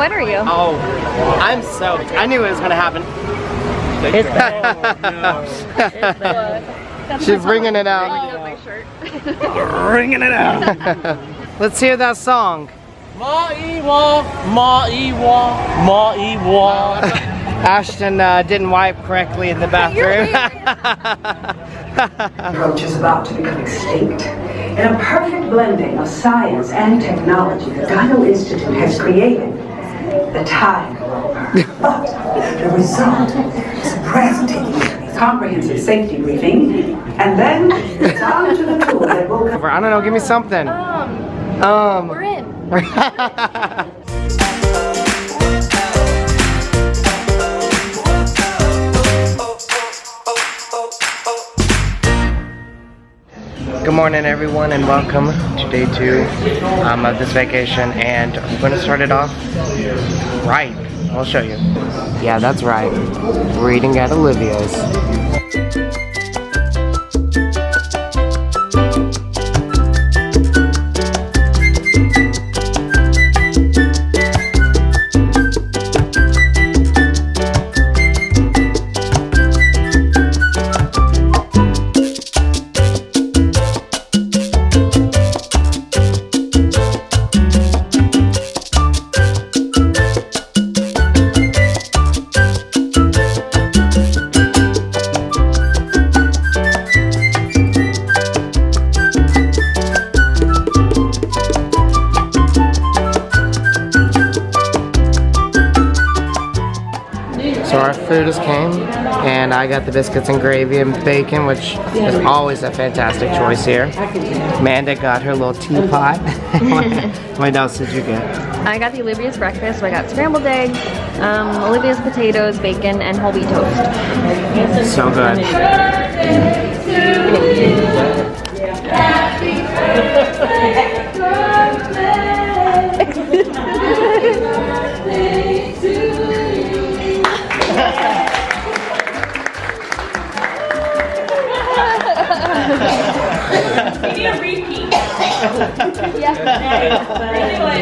wet are you? Oh, I'm soaked. I knew it was gonna happen. It's bad. She's bringing it out. Bringing it out. Let's hear that song. Ma-ee-wah, ma-ee-wah, ma-ee-wah. Ashton didn't wipe correctly in the bathroom. Approach is about to become extinct. In a perfect blending of science and technology, the Dino Institute has created the time rover. But the result is breathtaking. Comprehensive safety briefing, and then it's on to the tour that will come. I don't know, give me something. We're in. Good morning everyone and welcome to day 2 of this vacation, and I'm going to start it off right. I'll show you. Yeah, that's right. We're eating at Olivia's. So our food just came, and I got the biscuits and gravy and bacon, which is always a fantastic choice here. Amanda got her little teapot. What else did you get? I got the Olivia's breakfast, so I got scrambled eggs, Olivia's potatoes, bacon, and whole wheat toast. So good. We need a repeat. Yeah. Anyway.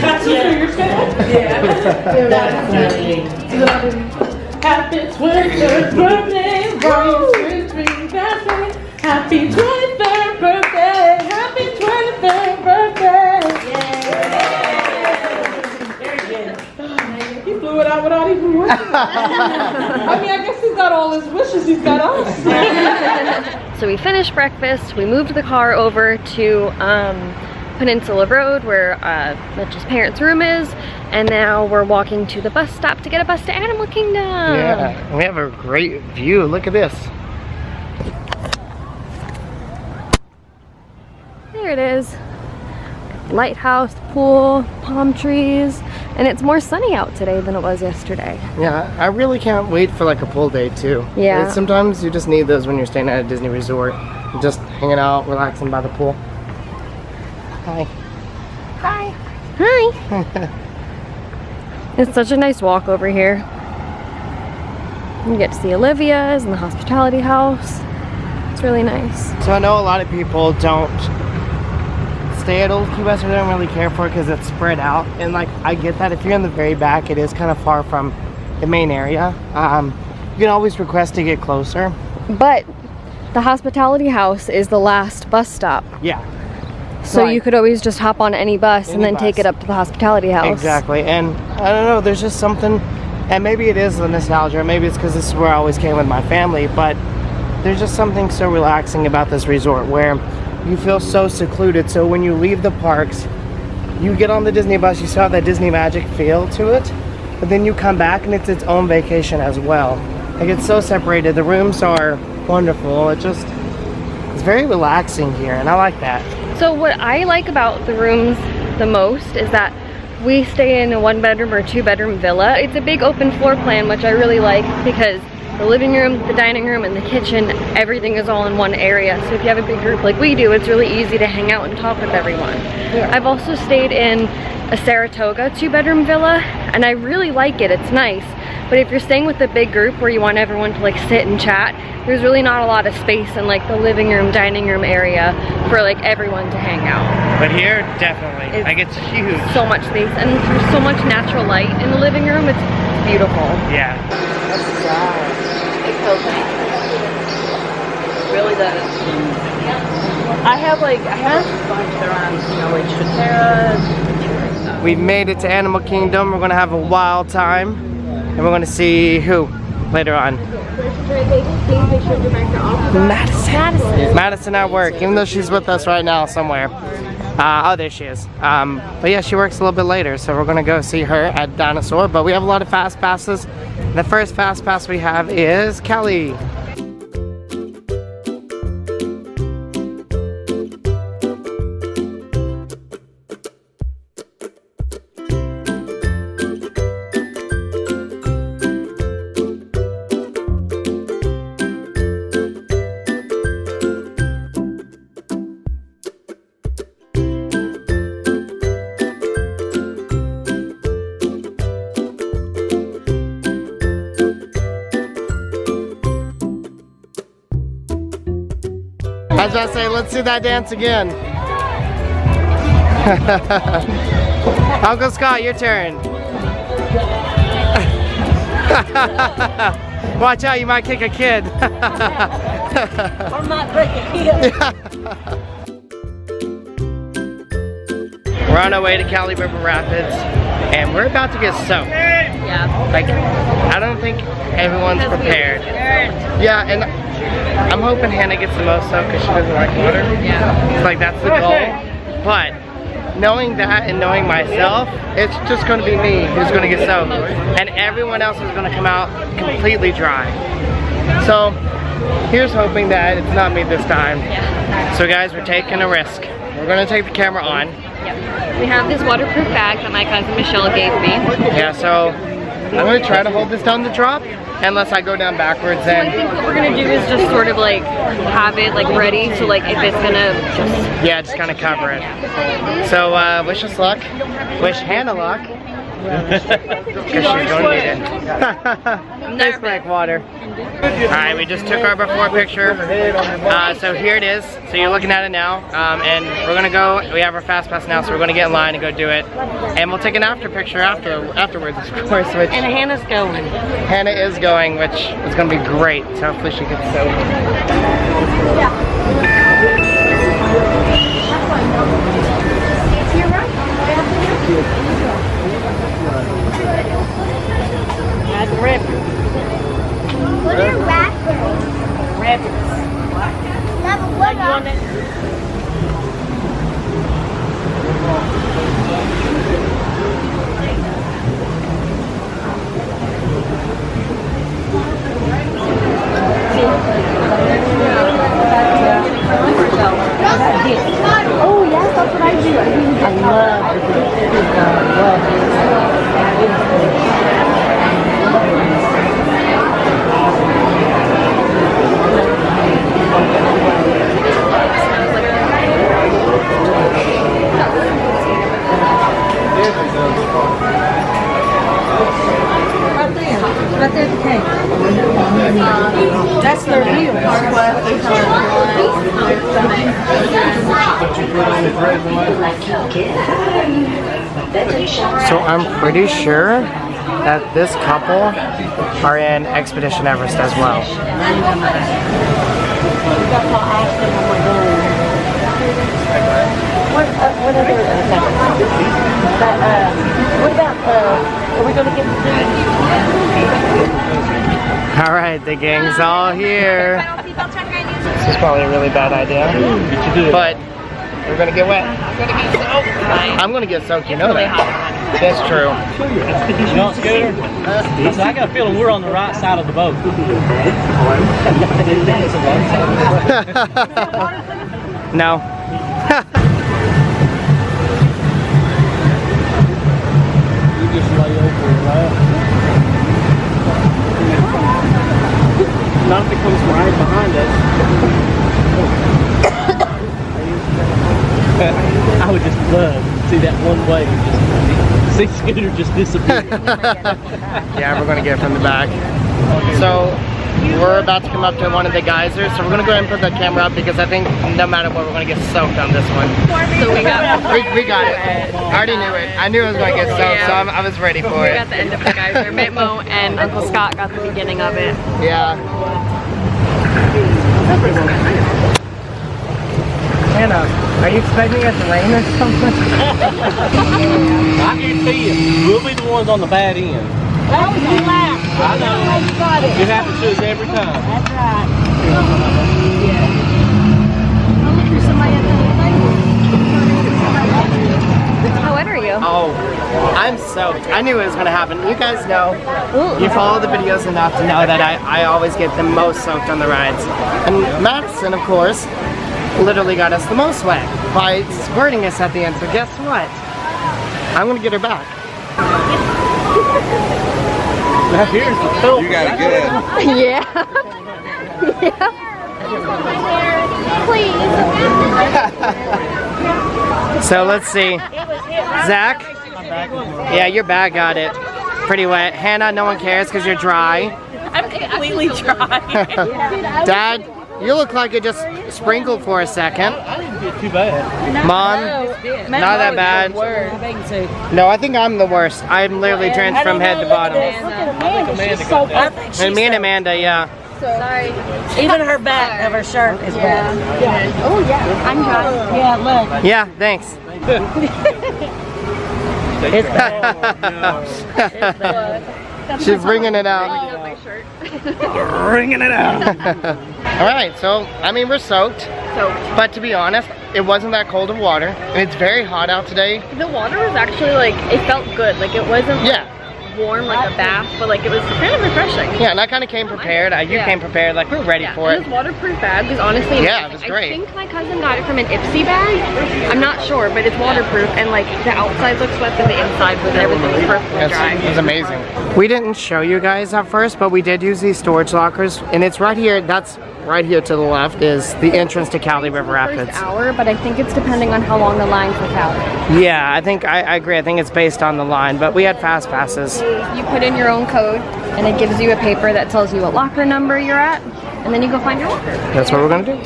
That's your schedule? Yeah. Happy 23rd birthday, Brian's birthday. Happy 23rd birthday. Happy 23rd birthday. Very good. He blew it out without even wishing. I mean, I guess he's got all his wishes. He's got us. So we finished breakfast, we moved the car over to Peninsula Road where Mitchell's parents' room is, and now we're walking to the bus stop to get a bus to Animal Kingdom. Yeah, we have a great view. Look at this. There it is. Lighthouse, pool, palm trees, and it's more sunny out today than it was yesterday. Yeah, I really can't wait for like a pool day too. Yeah. Sometimes you just need those when you're staying at a Disney resort. Just hanging out, relaxing by the pool. Hi. Hi. Hi. It's such a nice walk over here. You get to see Olivia's and the hospitality house. It's really nice. So I know a lot of people don't stay at Old Key West, or don't really care for it because it's spread out, and like I get that. If you're in the very back, it is kind of far from the main area. You can always request to get closer, But the hospitality house is the last bus stop. yeah, So Right. you could always just hop on any bus and Any then take bus. it up to the hospitality house. exactly. And I don't know, there's just something, and maybe it is the nostalgia, or maybe it's because this is where I always came with my family, but there's just something so relaxing about this resort where you feel so secluded. So when you leave the parks, you get on the Disney bus, you still have that Disney magic feel to it, but then you come back and it's its own vacation as well. Like, it's so separated. The rooms are wonderful. It's very relaxing here, and I like that. So what I like about the rooms the most is that we stay in a 1-bedroom or 2-bedroom villa. It's a big open floor plan, which I really like because the living room, the dining room, and the kitchen, everything is all in one area. So if you have a big group like we do, it's really easy to hang out and talk with everyone. Yeah. I've also stayed in a Saratoga 2-bedroom villa, and I really like it. It's nice, But if you're staying with a big group where you want everyone to like sit and chat, there's really not a lot of space in like the living room, dining room area for like everyone to hang out. But here, definitely. Like it's huge. So much space, and there's so much natural light in the living room. It's beautiful. Yeah. It really does. I have a bunch around, you know, like Tratera. We've made it to Animal Kingdom. We're gonna have a wild time. And we're gonna see who later on. Madison at work, even though she's with us right now somewhere. Oh, there she is. But yeah, she works a little bit later, so we're gonna go see her at Dinosaur. But we have a lot of fast passes. The first fast pass we have is Kelly. I was about to say, let's see that dance again. Uncle Scott, your turn. Watch out, you might kick a kid. Or might break a heel. We're on our way to Cali River Rapids, and we're about to get soaked. Yeah. Like, I don't think everyone's prepared. Yeah, and I'm hoping Hannah gets the most soaked because she doesn't like water. Yeah. It's like, that's the goal. But knowing that and knowing myself, it's just going to be me who's going to get soaked. And everyone else is going to come out completely dry. So, here's hoping that it's not me this time. Yeah. So guys, we're taking a risk. We're going to take the camera on. Yep. We have this waterproof bag that my cousin Michelle gave me. Yeah, so I'm going to try to hold this down the drop. Unless I go down backwards, I then think what we're gonna do is just sort of like have it like ready, so like if it's gonna just yeah, just kind of cover it. So wish us luck. Wish Hannah luck. Because she's going to need it. Tastes like water. Alright, we just took our before picture. So here it is. So you're looking at it now. And we're going to go, we have our fast pass now, so we're going to get in line and go do it. And we'll take an after picture afterwards, of course. Which and Hannah's going. Hannah is going, which is going to be great. So hopefully she gets soaked. What are rapids? Rapids. Number one. Oh yes, that's what I do. I Right there's the cake. That's their meal. So I'm pretty sure that this couple are in Expedition Everest as well. What about, are we going to get the food? Alright, the gang's all here. This is probably a really bad idea. But we're gonna get wet. I'm gonna get soaked, you know that. That's true. You know what's scooter? So I got a feeling we're on the right side of the boat. No. You just lay over and laugh. Not if it comes right behind us. I would just love to see that one wave just See Scooter just disappeared. Yeah, we're gonna get it from the back. So we're about to come up to one of the geysers, so we're gonna go ahead and put the camera up because I think no matter what, we're gonna get soaked on this one. So we got it. I already knew it. I knew it was gonna get soaked, so I was ready for it. We got the end of the geyser. Mitmo and Uncle Scott got the beginning of it. Yeah. Hannah, are you expecting it to rain or something? I guarantee you, we'll be the ones on the bad end. That was the last. I know. It happens to us every time. That's right. How wet are you? Oh, I'm soaked. I knew it was gonna happen. You guys know, you follow the videos enough to know that I always get the most soaked on the rides. And Madison, of course, literally got us the most wet by squirting us at the end. So guess what? I'm gonna get her back. Here's the filter. You got it good. Yeah. Yeah. Please. So let's see. Zach? Yeah, your bag got it. Pretty wet. Hannah, no one cares because you're dry. I'm completely dry. Dad, you look like it just sprinkled for a second. I didn't get too bad. Mom, not that bad. No, I think I'm the worst. I'm literally drenched from head to bottom. And me and Amanda, yeah. Sorry. Even her back of her shirt is wet. Oh yeah. I'm dry. Yeah, look. Yeah, thanks. She's bringing it out. My shirt. Bringing it out. All right, so I mean we're soaked, but to be honest, it wasn't that cold of water, and it's very hot out today. The water was actually like, it felt good. Like it wasn't Yeah. warm like a bath, but like it was kind of refreshing. Yeah, and I kind of came prepared. You came prepared, like we're ready for It it. was waterproof bag because honestly, Yeah, it was great. I think my cousin got it from an Ipsy bag. I'm not sure, but it's waterproof and like the outside looks wet and the inside was everything was perfectly dry. It was amazing. We didn't show you guys at first, but we did use these storage lockers, and it's right here. That's right here to the left is the entrance to Cali River Rapids. First hour, but I think it's depending on how long the line for Cali. Yeah, I think I agree. I think it's based on the line, but we had fast passes. You put in your own code, and it gives you a paper that tells you what locker number you're at, and then you go find your locker. That's what we're gonna do.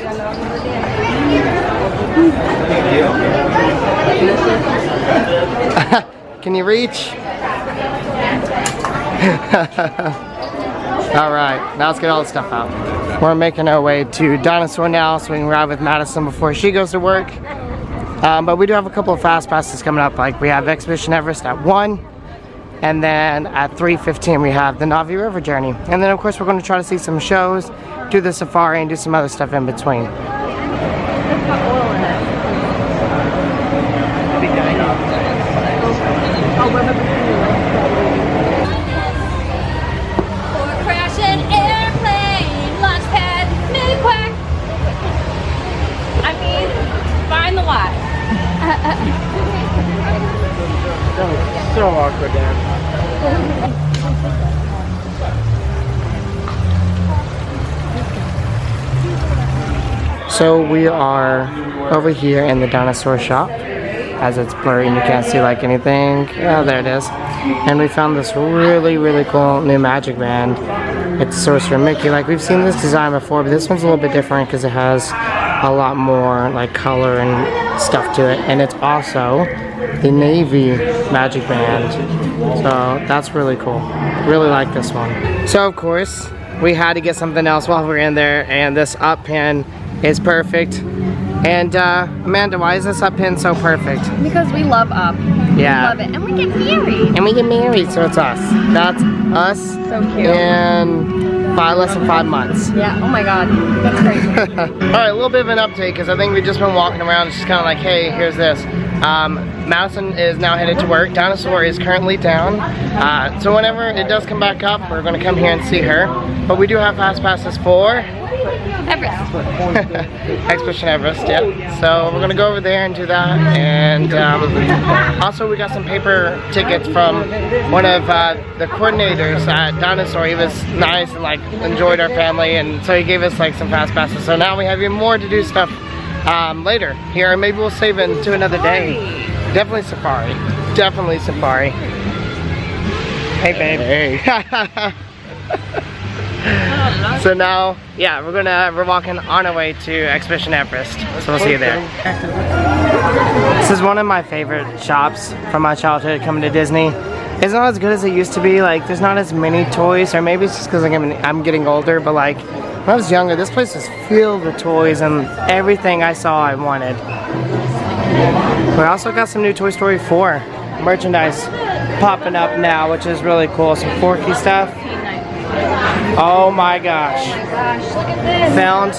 Can you reach? All right, now let's get all the stuff out. We're making our way to Dinosaur now so we can ride with Madison before she goes to work. But we do have a couple of fast passes coming up. Like we have Expedition Everest at 1, and then at 3:15 we have the Navi River Journey. And then of course we're going to try to see some shows, do the safari, and do some other stuff in between. Crashing airplane, launch pad, mid-quack. I mean, find the lot. So awkward, Dan. So we are over here in the dinosaur shop. As it's blurry and you can't see like anything. Oh, there it is. And we found this really cool new magic band. It's Sorcerer Mickey. Like we've seen this design before, but this one's a little bit different because it has a lot more like color and stuff to it. And it's also the navy magic band. So that's really cool. Really like this one. So of course, we had to get something else while we were in there, and this up pin is perfect. And Amanda, why is this up pin so perfect? Because we love up. Yeah. We love it. And we get married. And we get married, so it's us. That's us. So cute. In less than 5 months. Yeah, oh my god. That's crazy. Alright, a little bit of an update because I think we've just been walking around. It's just kind of like, hey, here's this. Madison is now headed to work. Dinosaur is currently down. So whenever it does come back up, we're going to come here and see her. But we do have fast passes for Everest. Expedition Everest, yeah. So we're gonna go over there and do that, and also we got some paper tickets from one of the coordinators at Dinosaur. He was nice and like enjoyed our family, and so he gave us like some fast passes. So now we have even more to do stuff later here, and maybe we'll save it to another day. Definitely safari. Definitely safari. Hey babe. Hey. So now, yeah, we're walking on our way to Expedition Everest. So we'll see you there. This is one of my favorite shops from my childhood coming to Disney. It's not as good as it used to be. Like, there's not as many toys, or maybe it's just because I'm getting older, but like, when I was younger, this place was filled with toys and everything I saw I wanted. We also got some new Toy Story 4 merchandise popping up now, which is really cool. Some Forky stuff. Oh my gosh. Look at this. Found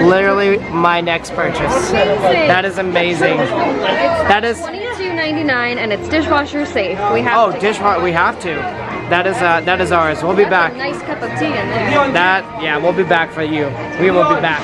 literally my next purchase. That is amazing. That is $22.99 and it's dishwasher safe. We have oh, dishwasher. We have to. That is ours. We'll be back. a nice cup of tea in there. Yeah, we'll be back for you. We will be back.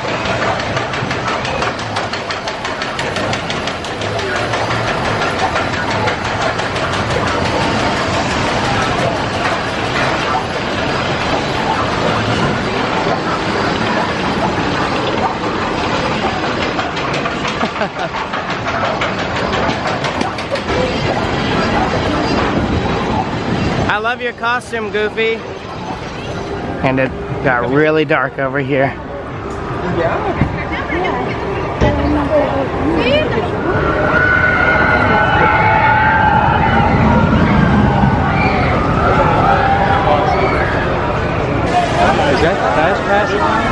I love your costume, Goofy. And it got really dark over here. Is that the fast pass line?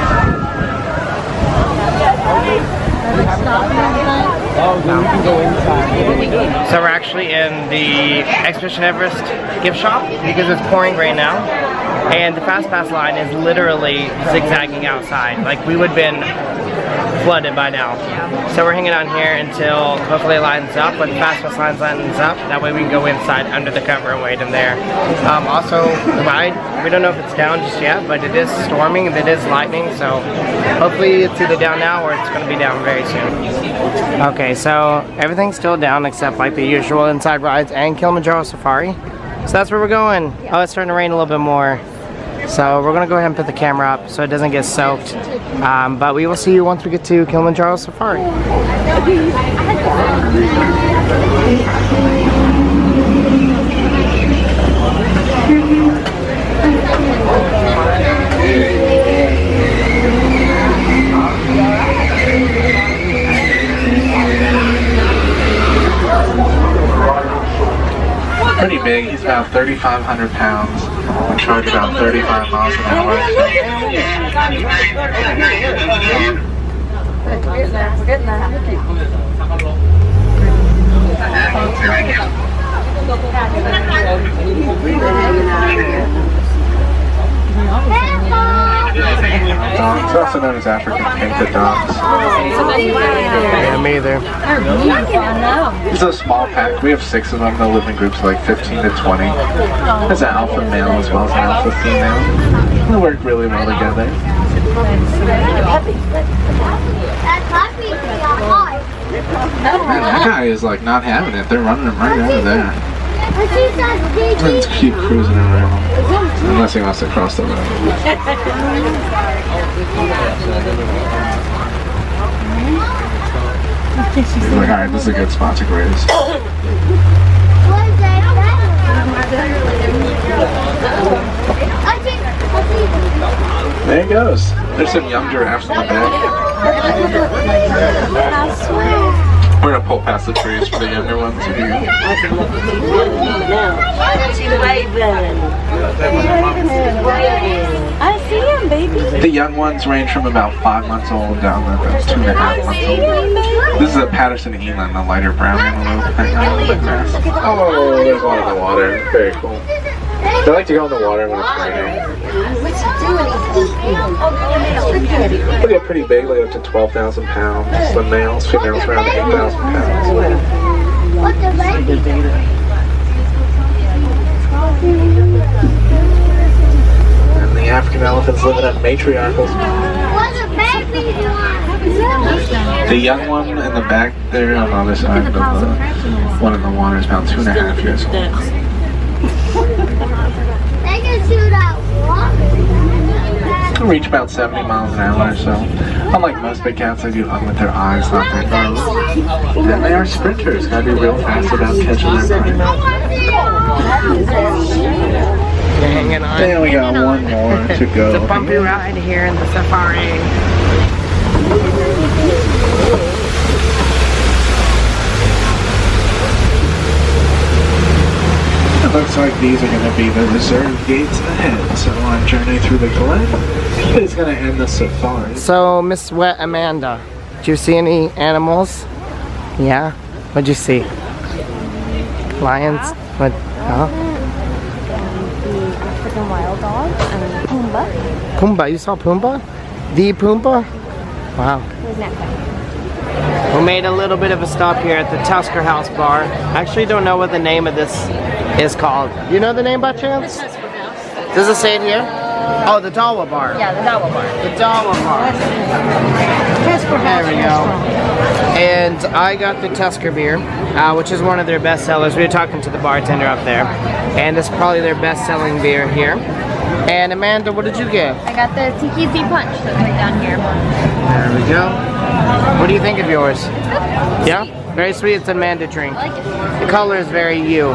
Oh, then we can go inside. So we're actually in the Expedition Everest gift shop because it's pouring rain now. And the Fast Pass line is literally zigzagging outside. Like, we would have been flooded by now. So we're hanging out here until hopefully it lines up. When the Fast Pass line lines up, that way we can go inside under the cover and wait in there. Also, the ride, we don't know if it's down just yet, but it is storming and it is lightning. So hopefully it's either down now or it's going to be down very soon. Okay, so everything's still down except like the usual inside rides and Kilimanjaro Safari. So that's where we're going. Oh, it's starting to rain a little bit more. So we're gonna go ahead and put the camera up so it doesn't get soaked. But we will see you once we get to Kilimanjaro Safari. Pretty big. He's about 3,500 pounds. We charge about 35 miles an hour. It's also known as African painted dogs. Yeah, me either. It's a small pack. We have 6 of them. They'll live in groups of like 15 to 20. There's an alpha male as well as an alpha female. They work really well together. That guy is like not having it. They're running him right out of there. It's cute cruising around. Unless he wants to cross the road. He's like, alright, this is a good spot to graze. There he goes. There's some young giraffes in the back. We're gonna pull past the trees for the younger ones. Here you go. I see him, baby. The young ones range from about 5 months old down to about 2.5 months old. This is a Patterson Eland, the lighter brown antelope. Oh, there's one in the water. Very cool. They like to go in the water when it's raining. They get pretty big, like up to 12,000 pounds. The males, females around 8,000 pounds. And the African elephants living at matriarchal. The young one in the back there on the other side of the one in the water is about 2.5 years old. can reach about 70 miles an hour, so unlike most big cats, they do hunt with their eyes, not their nose. And they are sprinters, gotta be real fast about catching their prey. Hanging on. And we got one more to go. It's a bumpy ride here in the safari. It looks like these are going to be the reserve gates ahead, so our journey through the glen is going to end the safari. So, Miss Wet Amanda, did you see any animals? Yeah? What'd you see? Lions? What? Huh? The African wild dog and Pumbaa. Pumbaa, you saw Pumbaa? The Pumbaa? Wow. Who's next? We made a little bit of a stop here at the Tusker House Bar. I actually don't know what the name of this is called. You know the name by chance? Does it say it here? Oh, the Dawa Bar. Yeah, the Dawa Bar. The Dawa Bar. There we go. And I got the Tusker beer, which is one of their best sellers. We were talking to the bartender up there. And it's probably their best selling beer here. And Amanda, what did you get? I got the Tiki Tea Punch that's right down here. There we go. What do you think of yours? Yeah? Very sweet. It's an Amanda drink. I like it. The color is very you.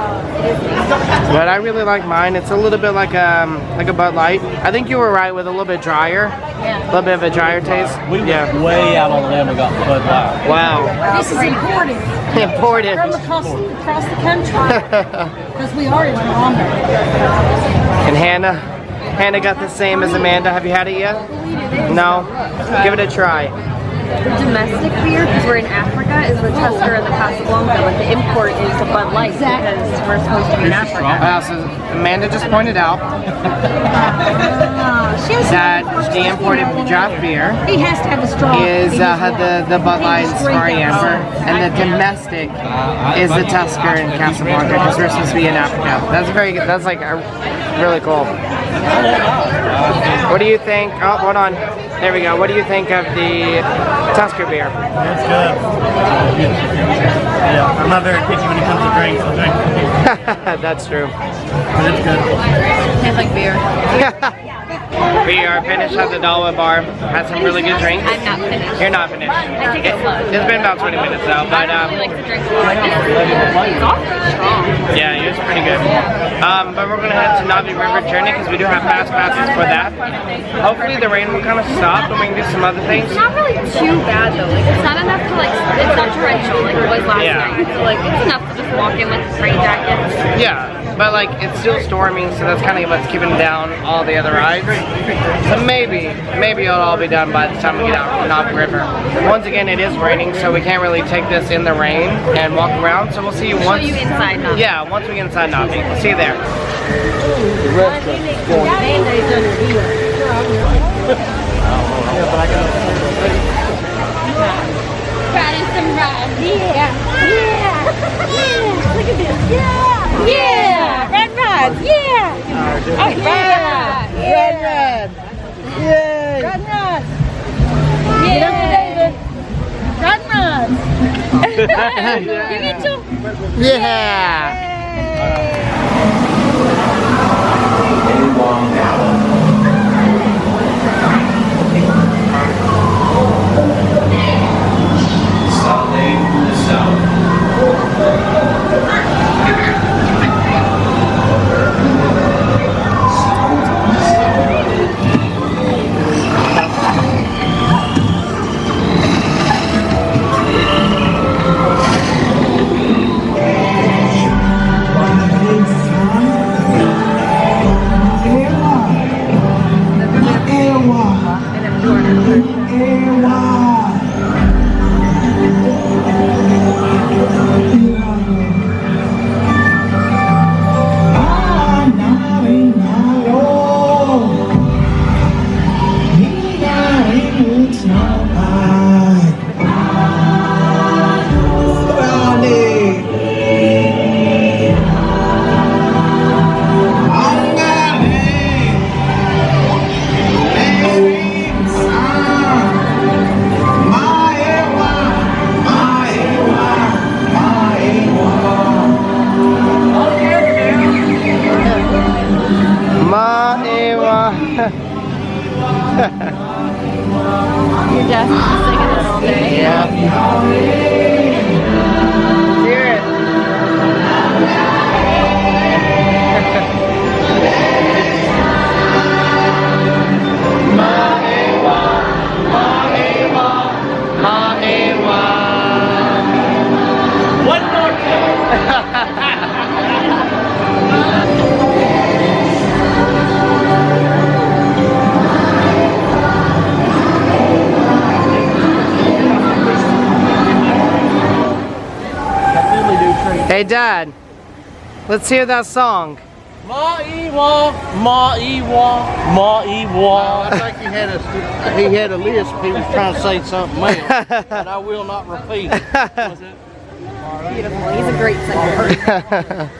But I really like mine. It's a little bit like a Bud Light. I think you were right with a little bit drier. Yeah. A little bit of a drier taste. We went way out on the limb and got Bud Light. Wow. This is imported Imported. from across the country because we are in Columbia. And Hannah got the same as Amanda. Have you had it yet? No? Give it a try. The domestic beer, because we're in Africa, is the Tusker and the Casablanca. Like the import is the Bud Light because we're supposed to be in Africa. So Amanda just pointed out that the imported draft beer He has to have a straw. is the Bud Light and Safari Amber, and the domestic is the Tusker and Casablanca because we're supposed to be in Africa. That's very good. That's like really cool. What do you think? Oh, hold on. There we go. What do you think of the Tusker beer? It's good. Yeah, I'm not very picky when it comes to drinks. I'll drink. That's true. But it's good. Tastes like beer. We are finished at the Dawa Bar. Had some really good drinks. I'm not finished. You're not finished. I take it slow. It's been about 20 minutes though, but I really like to drink a lot. It's awfully strong. yeah, it was pretty good. But we're gonna head to Navi River Journey because we do have fast passes for that. Hopefully the rain will kind of stop and we can do some other things. It's not really too bad though. Like it's not enough to like. It's not torrential like it was last night. So like it's enough to just walk in with rain jackets. Yeah, but like it's still storming, so that's kind of what's keeping down all the other rides. So maybe it'll all be done by the time we get out from Navi River. Once again, it is raining, so we can't really take this in the rain and walk around. So we'll see you once. Show you inside Navi. Yeah, once we get inside Navi. We'll see you there. Riding some rides. Yeah. Yeah. Yeah. Look at this. Yeah. Yeah. Red rides. Yeah. Oh, yeah. Red. Yay. Red Rod. Yeah. Red Rod. You get to Yeah. all day. Yeah. Hear it. One more time. Hey Dad, let's hear that song. Ma-ee-wah, ma-ee-wah, ma-ee-wah. I think he had a lisp. He was trying to say something else, but I will not repeat it. Beautiful. He's a great singer.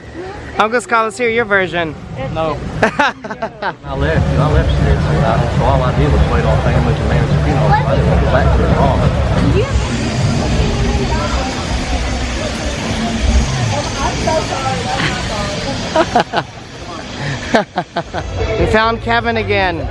Uncle Scott, let's hear your version. No. I left Smith, so all I did was wait on family to manage the funeral. I didn't want to go back to it at all. We found Kevin again.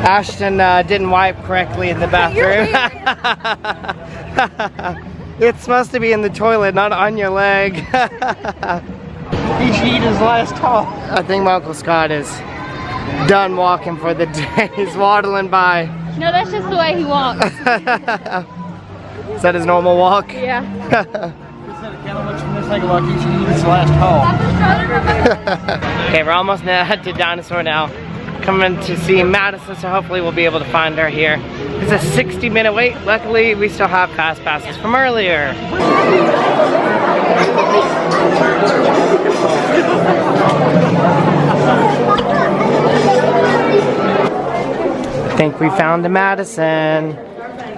Ashton didn't wipe correctly in the bathroom. It's supposed to be in the toilet, not on your leg. He's eating his last talk. I think my Uncle Scott is done walking for the day. He's waddling by. No, that's just the way he walks. Is that his normal walk? Yeah. Okay, we're almost to Dinosaur now. Coming to see Madison, so hopefully we'll be able to find her here. It's a 60-minute wait. Luckily, we still have fast passes from earlier. I think we found a Madison.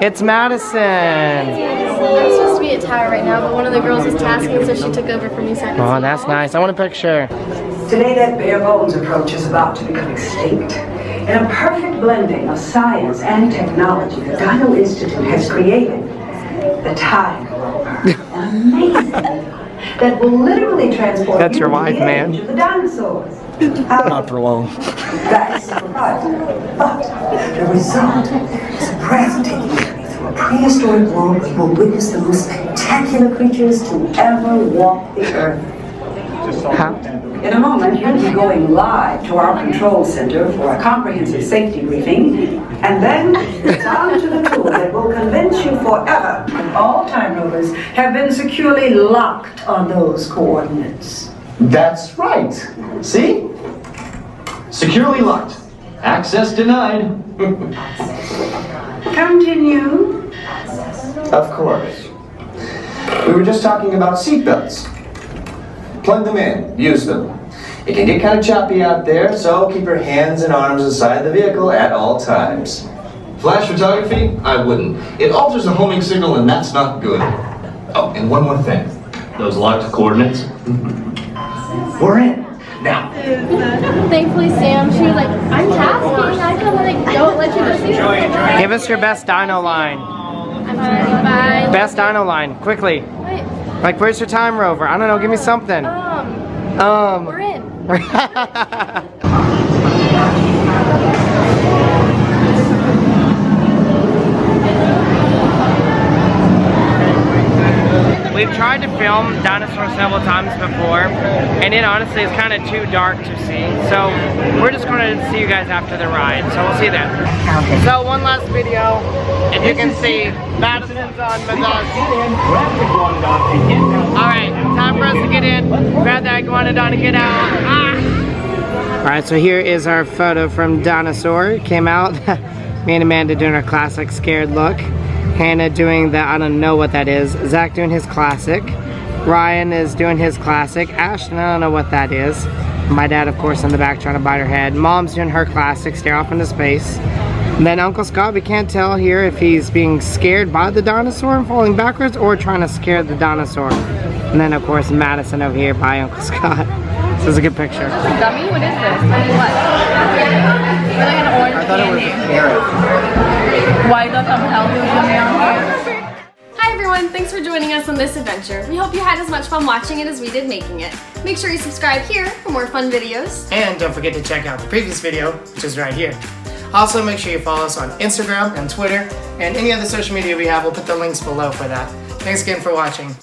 It's Madison. I'm supposed to be at Tower right now, but one of the girls is tasking, so she took over for me so I could Oh, see that's her. nice. I want a picture. Today, that bare bones approach is about to become extinct. In a perfect blending of science and technology, the Dino Institute has created the Time Rover. Amazing. That will literally transport That's you your to wife, the man. age of the dinosaurs. Not for long. That's right. But the result is a breathtaking journey through a prehistoric world where you will witness the most spectacular creatures to ever walk the earth. How? In a moment, you'll be going live to our control center for a comprehensive safety briefing, and then it's on to the tool that will convince you forever that all time rovers have been securely locked on those coordinates. That's right. See? Securely locked. Access denied. Continue. Of course. We were just talking about seatbelts. Plug them in. Use them. It can get kind of choppy out there, so keep your hands and arms inside the vehicle at all times. Flash photography? I wouldn't. It alters the homing signal, and that's not good. Oh, and one more thing. Those locked coordinates? We're in. Now. Thankfully, Sam, she was like, I'm tasking. I can like, don't let you go see her. Give us your best dino line. Bye. Best dino line, quickly. Wait, Like, where's your time rover? I don't know, give me something. we're in. We've tried to film Dinosaur several times before, and it honestly is kind of too dark to see. So we're just going to see you guys after the ride. So we'll see you then. So one last video, and you can see Madison's on with us. Alright, time for us to get in. Grab that iguanodon and get out. Ah! Alright, so here is our photo from Dinosaur. It came out. Me and Amanda doing our classic scared look. Hannah doing the, I don't know what that is. Zach doing his classic. Ryan is doing his classic. Ashton, I don't know what that is. My dad, of course, in the back trying to bite her head. Mom's doing her classic, stare off into space. And then Uncle Scott, we can't tell here if he's being scared by the dinosaur and falling backwards or trying to scare the dinosaur. And then, of course, Madison over here by Uncle Scott. This is a good picture. Is this a gummy? What is this? I mean, what? Is it like an orange I thought it was candy? carrot. Why does some healthy Hi everyone, thanks for joining us on this adventure. We hope you had as much fun watching it as we did making it. Make sure you subscribe here for more fun videos. And don't forget to check out the previous video, which is right here. Also, make sure you follow us on Instagram and Twitter and any other social media we have. We'll put the links below for that. Thanks again for watching.